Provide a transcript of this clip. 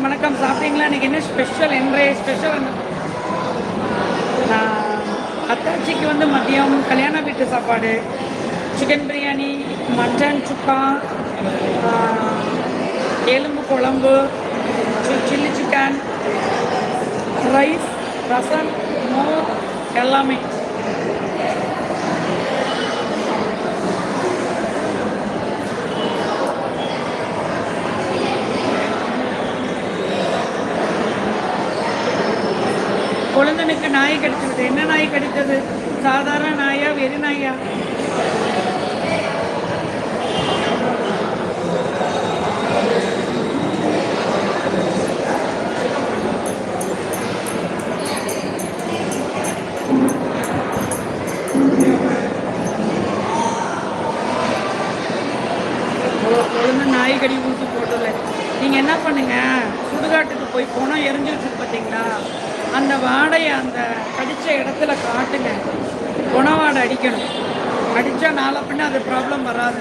வணக்கம். சாப்பிட்டீங்களா? இன்றைக்கி என்ன ஸ்பெஷல்? இன்றைய ஸ்பெஷல் அத்தாச்சிக்கு வந்து மதியம் கல்யாண வீட்டு சாப்பாடு, சிக்கன் பிரியாணி, மட்டன் சுக்கா, எலும்பு குழம்பு, சில்லி சிக்கன், ரைஸ், ரசம், மோர் எல்லாமே. குழந்தனுக்கு நாய் கடிச்சது. என்ன நாய் கடித்தது? சாதாரண நாயா, வெறி நாயா? குழந்தை நாய் கடி ஊசி போட்டதில்ல. நீங்கள் என்ன பண்ணுங்க, சுடுகாட்டுக்கு போய் போனால் எரிஞ்சிட்டு பார்த்தீங்களா, அந்த வாடையை அந்த கடித்த இடத்துல காட்டுங்க. குணவாடை அடிக்கணும். அடித்தா நாளை பின்ன அது ப்ராப்ளம் வராது.